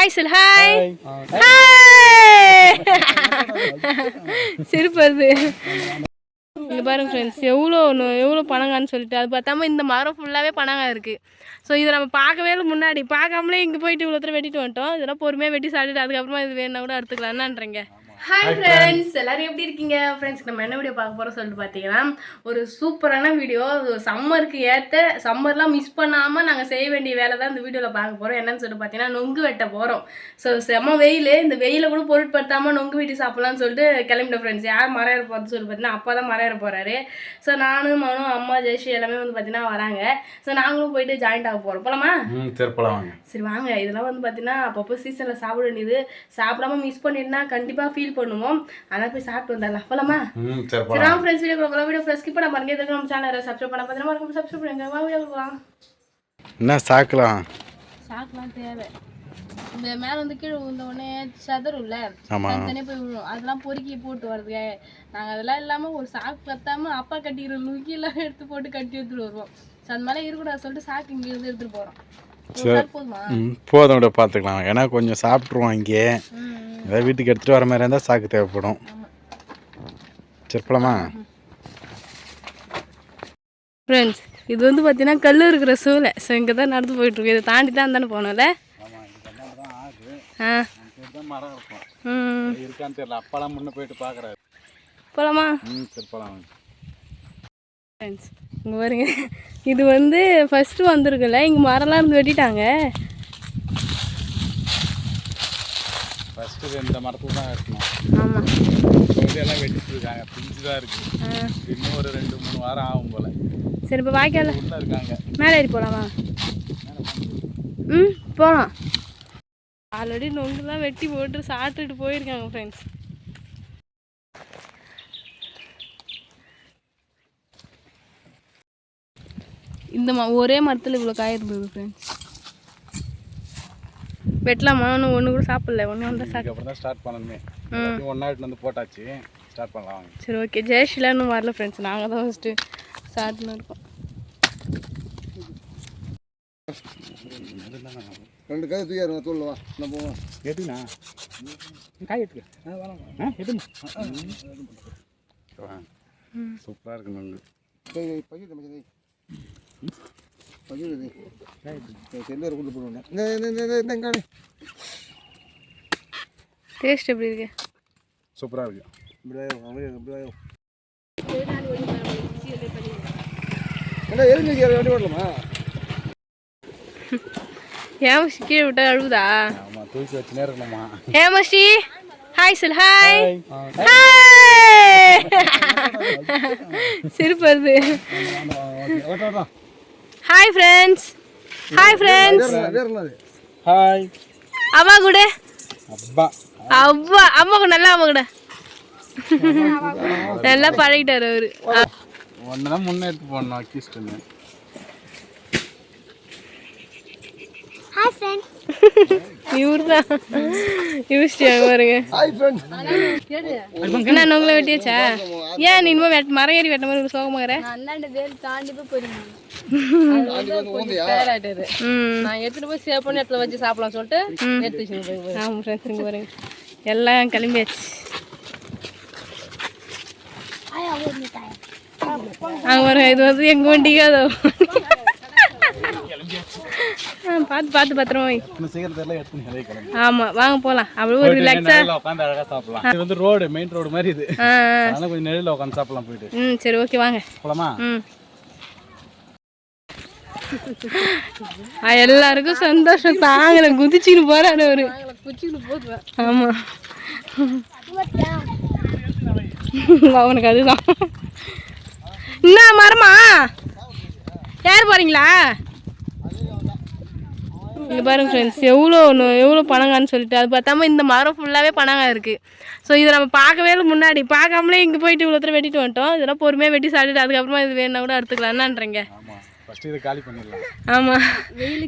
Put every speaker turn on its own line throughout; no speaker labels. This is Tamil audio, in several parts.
ஹாய் சொல் ஹாய் ஹாய் சிரிப்பு வருது. இங்கே பாருங்க ஃப்ரெண்ட்ஸ், எவ்வளோ பனங்கான்னு சொல்லிட்டு அது பார்த்தாம இந்த மரம் ஃபுல்லாகவே பனங்காய் இருக்குது. ஸோ இதை நம்ம பார்க்கவே முன்னாடி பார்க்காமலே இங்கே போயிட்டு இவ்வளோ தூரம் வெட்டிட்டு வந்துட்டோம். இதெல்லாம் பொறுமையாக வெட்டி சாப்பிட்டுட்டு அதுக்கப்புறமா இது வேணுன்னா கூட அறுத்துக்கலாம். என்னன்றீங்க? ஹாய் ஃப்ரெண்ட்ஸ், எல்லோரும் எப்படி இருக்கீங்க? ஃப்ரெண்ட்ஸ், நம்ம என்ன வீடியோ பார்க்க போகிறோம் சொல்லிட்டு பார்த்தீங்கன்னா, ஒரு சூப்பரான வீடியோ. சம்மருக்கு ஏற்ற சம்மர்லாம் மிஸ் பண்ணாமல் நாங்கள் செய்ய வேண்டிய வேலை தான் இந்த வீடியோவில் பார்க்க போகிறோம். என்னன்னு சொல்லிட்டு பார்த்தீங்கன்னா, நொங்கு வெட்ட போகிறோம். ஸோ செம்ம வெயில், இந்த வெயிலை கூட பொருட்படுத்தாமல் நொங்கு வெட்டி சாப்பிட்லான்னு சொல்லிட்டு கிளம்பிட்ட ஃப்ரெண்ட்ஸ். யார் மரம் ஏற போகிறது சொல்லிட்டு பார்த்தீங்கன்னா, அப்பா தான் மரம் ஏற போகிறாரு. ஸோ நானும் மனு, அம்மா, ஜெயஸ்ரீ எல்லாமே வந்து பார்த்தீங்கன்னா வராங்க. ஸோ நாங்களும் போயிட்டு ஜாயிண்ட் ஆக போகிறோம். போகலாமா? சரி வாங்க. இதெல்லாம் வந்து பார்த்தீங்கன்னா அப்பப்போ சீசனில் சாப்பிட வேண்டியது. சாப்பிடாம மிஸ் பண்ணிட்டுனா கண்டிப்பாக ஃபீல் பண்ணுவோம். அதான் போய் சாப்பிட்டு வந்துடலாம். போலாமா? சரி ஃப்ரெண்ட்ஸ், வீடியோ ஸ்கிப் பண்ண பாருங்க. இதுக்கு நம்ம சேனலை சப்ஸ்கிரைப் பண்ண பார்த்தீங்கன்னா சப்ஸ்கிரைப் பண்ணுங்க. வீடியோ போகலாம்.
என்ன சாக்கலாம்
தேவை. இந்த மேலே வந்து கீழே விழுந்த உடனே சதரும்ல, தனியாக போய் விழுவும். அதெல்லாம் பொறுக்கி போட்டு வருது. நாங்கள் அதெல்லாம் இல்லாமல் ஒரு சாக்கு பத்தாமல் அப்பா கட்டிக்கிற லுக்கி எல்லாம் எடுத்து போட்டு கட்டி எடுத்துட்டு வருவோம். ஸோ அந்த மாதிரி இருக்கக்கூடாது சொல்லிட்டு சாக்கு இங்கே இருந்து எடுத்துகிட்டு போகிறோம்.
போதும் விட பார்த்துக்கலாம். ஏன்னா கொஞ்சம் சாப்பிட்ருவோம். இங்கே ஏதாவது வீட்டுக்கு எடுத்துகிட்டு வர மாதிரி இருந்தால் சாக்கு தேவைப்படும். சரி போலாமா?
ஃப்ரெண்ட்ஸ், இது வந்து பார்த்தீங்கன்னா கல் இருக்கிற சூளை. ஸோ இங்கே தான் நடந்து போயிட்டுருக்கு. இதை தாண்டி தான் தானே போனோம்ல.
இருக்கான்னு தெரியல. அப்பெல்லாம் முன்ன போயிட்டு பார்க்குறாரு.
போலாமா?
சரி போலாம்.
ஃப்ரெண்ட்ஸ், இங்கே பாருங்க, இது வந்து ஃபஸ்ட்டு வந்துருக்குல்ல, இங்கே மரம்லாம் இருந்து வெட்டிட்டாங்க.
ஃபஸ்ட்டு இந்த மரத்தில் தான் வெட்டணும்.
ஆமாம்,
இதெல்லாம் வெட்டிட்டு இருக்காங்க. பிஞ்சு தான் இருக்குது. இன்னும் ஒரு 2-3 வாரம் ஆகும் போல்.
சரி, இப்போ வாய்க்கால
உள்ளே இருக்காங்க.
மேலே ஏறி போகலாமா? போகலாம். ஆல்ரெடி நொங்குலாம் வெட்டி போட்டு சாப்பிட்டுட்டு போயிருக்காங்க ஃப்ரெண்ட்ஸ். இந்த ஒரே மரத்தில் இவ்வளோ காய இருந்தது ஃப்ரெண்ட்ஸ். வெட்டலாமா? ஒன்று கூட சாப்பிடல. ஒன்று வந்து
அப்புறம் தான் ஸ்டார்ட் பண்ணணுமே. ஒன்றாயிட்டு வந்து போட்டாச்சு. ஸ்டார்ட் பண்ணலாம்.
சரி ஓகே. ஜெயஸ்ரீலாம் இன்னும் வரல ஃப்ரெண்ட்ஸ். நாங்கள் தான் ஃபஸ்ட்டு ஸ்டார்ட்னு இருக்கோம்.
2 காய் தூக்கிடுங்க. தூள்வா நான் போவோம்.
எதுண்ணா காய் எடுத்துக்க. எதுமா சூப்பராக இருக்கு. நொங்கு
செல்லூர் கொண்டு போடுவோம்.
டேஸ்ட் எப்படி இருக்கு?
சூப்பராக இருக்கு.
வண்டி ஓடலாமா?
ஏமஸ்ரீ கீழே விட்டா அழுவுதா?
ஆமாம், தூக்கி வச்சு நேரணுமா?
ஏமஸ்ரீ ஹாய் சொல் ஹாய் ஹாய் சிரிப்பு வருது. Hi friends, hi friends,
hi.
அம்மா கூட
அப்பா
அவ்வா அம்மா கூட நல்லா அம்மா கூட நல்லா பழகிட்டார் அவரு.
ஒன்று தான் முன்னே எடுத்து போடணும். அக்கிஸ்ட்டுன்னு.
இவரு தான் யூஸ்டியாங்க பாருங்க. என்ன நொங்கலை வெட்டியாச்சா? ஏன் நீ இனிமே மரம் ஏறி வெட்ட மாதிரி சோகமாகற?
நான் எடுத்துட்டு போய் சேவ் பண்ணி இடத்துல வச்சு சாப்பிடலாம் சொல்லிட்டு எடுத்து.
ஆமாம் ஃப்ரெண்ட்ஸுங்க பாருங்க, எல்லாம் கிளம்பியாச்சு. அங்கே பாருங்க, இது வந்து எங்கள் வண்டிக்கு அதோ. பார்த்து பத்திரமா வை. ஆமாம் வாங்க போகலாம். அப்படியே ஒரு ரிலாக்ஸாக
உட்காந்து அழகாக சாப்பிடலாம். இது வந்து ரோடு, மெயின் ரோடு மாதிரி இது. அதனால கொஞ்சம் நிழலில் உட்காந்து சாப்பிடலாம் போயிட்டு.
சரி ஓகே வாங்க
போலாமா?
எல்லாருக்கும் சந்தோஷம் தாங்கல. குதிச்சுன்னு போறாரு அவரு. ஆமா, அவனுக்கு அதுதான். என்ன மரமா யார் போறீங்களா? இங்கே பாருங்க ஃப்ரெண்ட்ஸ், எவ்வளோ பனங்கான்னு சொல்லிட்டு அது பார்த்தாம இந்த மரம் ஃபுல்லாகவே பனங்காய் இருக்குது. ஸோ இதை நம்ம பார்க்கவே முன்னாடி பார்க்காமலே இங்கே போயிட்டு இவ்வளோ தூரம் வெட்டிட்டு வந்துட்டோம். இதெல்லாம் பொறுமையாக வெட்டி சாப்பிட்டுட்டு அதுக்கப்புறமா இது வேணுன்னா கூட அறுத்துக்கலாம். என்னன்றீங்க? ஆமாம்,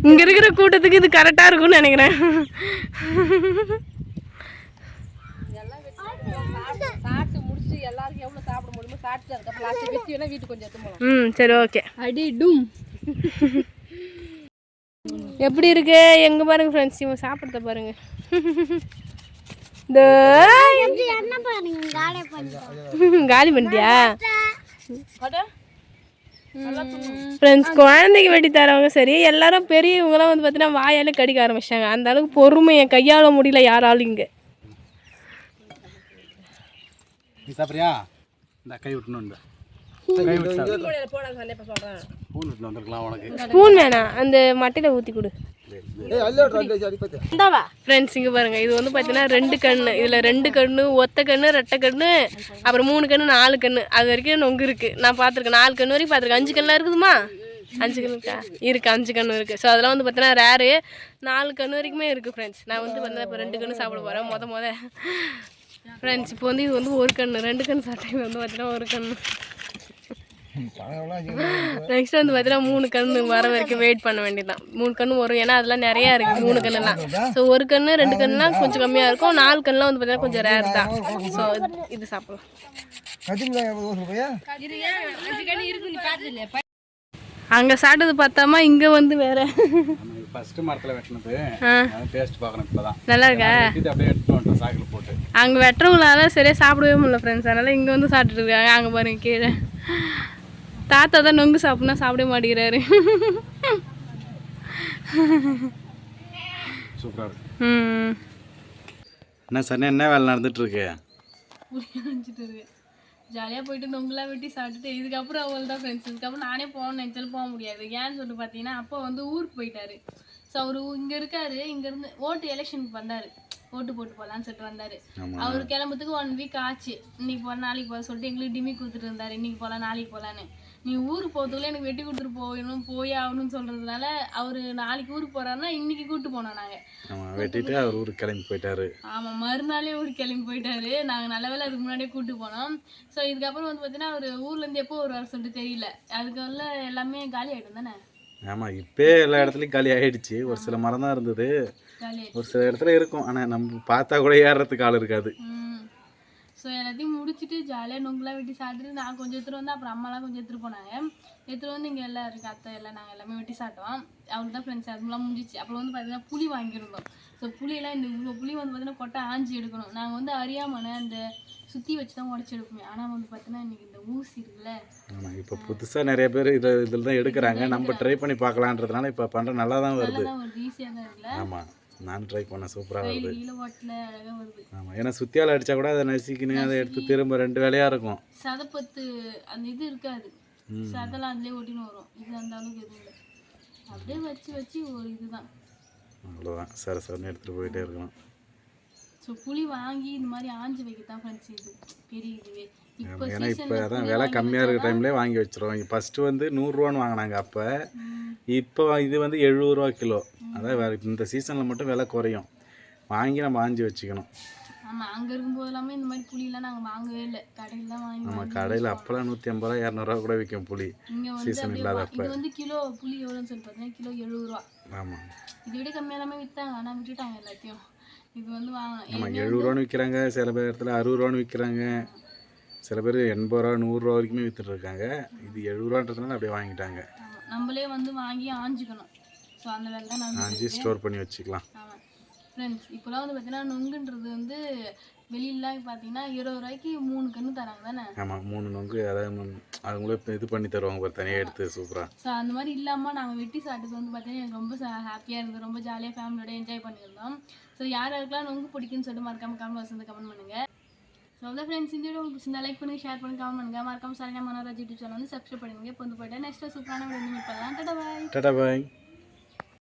இங்கே இருக்கிற கூட்டத்துக்கு இது கரெக்டாக இருக்கும்னு நினைக்கிறேன். சரி ஓகே.
அடி டும்
எப்படி இருக்கு எங்கே பாருங்க ஃப்ரெண்ட்ஸ், இவன் சாப்பிட்றத பாருங்க. காலி பண்ணிட்டியா ஃப்ரெண்ட்ஸ்? குழந்தைக்கு வெட்டி தரவங்க சரி, எல்லாரும் பெரியவங்களாம் வந்து பார்த்தீங்கன்னா வாயாலே கடிக்க ஆரம்பிச்சிட்டாங்க. அந்த அளவுக்கு பொறுமையை கையாள முடியல யாராலும் இங்கே.
நீ சாப்பிட்றியா? இந்த கை விட்டுணும்,
ஸ்பூன் வேணாம், அந்த மட்டையில் ஊற்றி கொடு. ஃப்ரெண்ட்ஸ் இங்கே பாருங்க, இது வந்து பார்த்தீங்கன்னா 2 கண்ணு, இதில் 2 கண்ணு, ஒத்த கண்ணு, ரெட்டை கண்ணு, அப்புறம் 3 கண்ணு, 4 கண்ணு, அது வரைக்கும் நொங்கு இருக்குது. நான் பார்த்துருக்கேன், 4 கண்ணு வரைக்கும் பார்த்துருக்கேன். 5 கண்ணெலாம் இருக்குதுமா? 5 கண்ணு இருக்கா? இருக்குது, 5 கண்ணு இருக்குது. ஸோ அதெல்லாம் வந்து பார்த்தீங்கன்னா ரேரு. 4 கண்ணு வரைக்குமே இருக்குது ஃப்ரெண்ட்ஸ். நான் வந்து பார்த்தீங்கன்னா இப்போ 2 கண்ணு சாப்பிட போகிறேன் ஃப்ரெண்ட்ஸ். இப்போ வந்து இது வந்து 1 கண்ணு, 2 கண்ணு சாப்பிட்டேன். இது வந்து பார்த்தீங்கன்னா 1 கண்ணு. நெக்ஸ்ட் வந்து பார்த்தீங்கன்னா 3 கண்ணு வர வரைக்கும் வெயிட் பண்ண வேண்டியதான். 3 கண்ணு வரும், ஏன்னா அதெல்லாம் நிறையா இருக்குது 3 கண்ணுலாம். ஸோ 1 கண்ணு 2 கண்ணுலாம் கொஞ்சம் கம்மியாக இருக்கும், 4 கண்ணுலாம் வந்து பார்த்தீங்கன்னா கொஞ்சம் ரேர் தான். ஸோ இது சாப்பிடலாம். அங்கே சாப்பிட்டது பார்த்தாமா, இங்கே வந்து வேற
ஃபர்ஸ்ட் மரத்தில் வெட்டினது டேஸ்ட் பார்க்கணும். இப்போதான்
நல்லா இருக்கா?
அப்படியே எடுத்துட்டு வந்துட்டோம் சாக்கில் போட்டு.
அங்கே வெட்டுறவங்களால சரியாக சாப்பிடவே முடியல ஃப்ரெண்ட்ஸ், அதனால் இங்கே வந்து சாப்பிட்டுட்டு இருக்காங்க. அங்கே பாருங்க கீழே தாத்தா தான் நொங்கு சாப்பிட்னா சாப்பிட மாட்டேங்கிறாரு.
சூப்பராக இருக்கு. என்ன சார், என்ன வேலை நடந்துட்டுருக்கு?
ஜாலியாக போயிட்டு நொங்குலாம் வெட்டி சாப்பிட்டுட்டு இதுக்கப்புறம் அவள் தான் ஃப்ரெண்ட்ஸ். இதுக்கப்புறம் நானே போகணும்னு நினச்சாலும் போக முடியாது. ஏன்னு சொல்லிட்டு பார்த்தீங்கன்னா அப்போ வந்து ஊருக்கு போயிட்டாரு. ஸோ அவர் இங்கே இருக்காரு, இங்கேருந்து ஓட்டு எலெக்ஷனுக்கு வந்தார், ஓட்டு போட்டு போகலான்னு சொல்லிட்டு வந்தார். அவர் கிளம்புறதுக்கு 1 வீக் ஆச்சு. இன்னைக்கு போகிற நாளைக்கு போக சொல்லிட்டு எங்களுக்கு டிமி கொடுத்துட்டு இருந்தார். இன்றைக்கி போகலாம் நாளைக்கு போகலான்னு. நீ ஊருக்கு போகிறதுக்குள்ளே எனக்கு வெட்டி கொடுத்துட்டு போய் ஆகணும்னு சொல்கிறதுனால அவர் நாளைக்கு ஊருக்கு போகிறாருன்னா இன்றைக்கி கூப்பிட்டு போனோம் நாங்கள்.
வெட்டிட்டு அவர் ஊருக்கு கிளம்பி போயிட்டாரு.
ஆமாம், மறுநாளே ஊருக்கு கிளம்பி போயிட்டாரு. நாங்கள் நல்ல வேலை அதுக்கு முன்னாடியே கூப்பிட்டு போனோம். ஸோ இதுக்கப்புறம் வந்து பார்த்தீங்கன்னா அவர் ஊர்லேருந்து எப்போ வருவார் சொல்லிட்டு தெரியல. அதுக்குள்ள எல்லாமே காலி ஆகிடும் தானே?
ஆமாம், இப்போ எல்லா இடத்துலையும் காலி ஆகிடுச்சு. ஒரு சில மரம் தான் இருந்தது, ஒரு சில இடத்துல இருக்கும். ஆனால் நம்ம பார்த்தா கூட ஏறுறதுக்கு ஆள் இருக்காது.
ஸோ எல்லாத்தையும் முடிச்சுட்டு ஜாலியாக நொங்குலாம் வெட்டி சாப்பிட்டுட்டு நான் கொஞ்சம் எடுத்துகிட்டு வந்து, அப்புறம் அம்மாலாம் கொஞ்சம் எடுத்துகிட்டு போனாங்க. எடுத்துகிட்டு வந்து இங்கே எல்லாம் இருக்குது, அத்தை எல்லாம் நாங்கள் எல்லாமே வெட்டி சாப்பிட்டோம். அவங்களுக்கு தான் ஃப்ரெண்ட்ஸ் அதுலாம் முடிஞ்சிச்சு. அப்புறம் வந்து பார்த்தீங்கன்னா புளி வாங்கியிருந்தோம். ஸோ புளியெல்லாம் இந்த இவ்வளோ புளி வந்து பார்த்தீங்கன்னா கொட்டை ஆஞ்சி எடுக்கணும். நாங்கள் வந்து அறியாமல் அந்த சுற்றி வச்சு தான் உடச்சி எடுப்போமே. ஆனால் வந்து பார்த்தீங்கன்னா இன்றைக்கி இந்த ஊசி இருக்குல்ல.
ஆமாம், இப்போ புதுசாக நிறைய பேர் இதில் தான் எடுக்கிறாங்க. நம்ம ட்ரை பண்ணி பார்க்கலான்றதுனால இப்போ பண்ணுற நல்லா தான் வருது.
ஈஸியாக தான் இருக்குல்ல.
ஆமாம், நான் ட்ரை பண்ண சூப்பராக வருது.
அழகாக வருது.
ஆமாம், ஏன்னா சுத்தியால் அடித்தா கூட அதை நசுக்கின்னு அதை எடுத்து திரும்ப 2 வேலையாக இருக்கும்.
சதப்பத்து அந்த இது இருக்காது, சதெல்லாம் அதுலேயே ஒட்டின்னு வரும். இது அந்த அளவுக்கு எதுவும் இல்லை, அப்படியே வச்சு ஒரு இதுதான்,
அவ்வளோதான். சரசரன்னு எடுத்துகிட்டு போயிட்டே இருக்கணும்.
ஸோ புளி வாங்கி இந்த மாதிரி ஆஞ்சி வைக்கத்தான் ஃப்ரெண்ட்ஸ் இது பெரிய இதுவே.
ஏன்னா இப்போ அதான் விலை கம்மியாக இருக்கிற டைம்லேயே வாங்கி வச்சிருவோம். ஃபஸ்ட்டு வந்து 100 ரூபான்னு வாங்கினாங்க அப்போ. இப்போ இது வந்து 70 ரூபா கிலோ. அதான் இந்த சீசனில் மட்டும் விலை குறையும், வாங்கி நம்ம ஆஞ்சி வச்சுக்கணும்.
ஆமாம், அங்கே இருக்கும்போது எல்லாமே இந்த மாதிரி புளியெல்லாம் நாங்கள் வாங்கவே இல்லை, கடையில் தான் வாங்கி.
ஆமாம், கடையில் அப்போலாம் 150 ரூபா 200 ரூபா கூட விற்கும் புளி. சீசன் இல்லாத அப்போ
இது வந்து கிலோ புளி எவ்வளோன்னு சொல்லி பார்த்தீங்கன்னா கிலோ 70 ரூபா.
ஆமாம்,
இதை விட கம்மியாக எல்லாமே விற்றாங்க, ஆனால் விட்டுட்டாங்க எல்லாத்தையும். இது வந்து வாங்கணும்.
ஆமாம், 70 ரூபான்னு விற்கிறாங்க, சில பேர் இடத்துல 60 ரூபான்னு விற்கிறாங்க, சில பேர் 80 ரூபா 100 ரூபா வரைக்குமே விற்றுட்டு இருக்காங்க. இது 70 ரூபான்றதுனால அப்படியே வாங்கிட்டாங்க.
நம்மளே வந்து வாங்கி ஆஞ்சிக்கணும். ஸோ அந்த வேலை தான் நான்
ஆஞ்சி ஸ்டோர் பண்ணி வச்சுக்கலாம்.
ஆமாம் ஃப்ரெண்ட்ஸ், இப்போலாம் வந்து பார்த்தீங்கன்னா நொங்குன்றது வந்து வெளியிலாம் பார்த்தீங்கன்னா 20 ரூபாய்க்கு 3 கன்று தராங்க தானே?
ஆமாம், 3 நொங்கு, அதாவது அவங்களே இப்போ இது பண்ணி தருவாங்க ஒரு தனியாக எடுத்து சூப்பராக.
ஸோ அந்த மாதிரி இல்லாமல் நாங்கள் வெட்டி சாப்பிட்டது வந்து பார்த்தீங்கன்னா எனக்கு ரொம்ப ஹாப்பியாக இருந்தது, ரொம்ப ஜாலியாக ஃபேமிலியோட என்ஜாய் பண்ணியிருந்தோம். ஸோ யார் யாருக்கெல்லாம் நொங்கு பிடிக்குன்னு சொல்லிட்டு மறக்காம கமெண்ட் வந்து கமெண்ட் பண்ணுங்கள். ஸோ அவ்வளோ ஃப்ரெண்ட்ஸ், இந்த வீடியோ உங்களுக்கு பிடிச்சிருந்தா லைக் பண்ணி ஷேர் பண்ணி கமெண்ட் பண்ணுங்கள். மறக்காம சரண்யா மனோராஜ் யூடியூப் சேனல் வந்து சப்ஸ்கிரைப் பண்ணுங்க. இப்போ வந்து போய்ட்டு நெக்ஸ்ட் சூப்பரான வீடியோ மீட் பண்ணலாம். டாடா பாய்.
டாடா பாய்.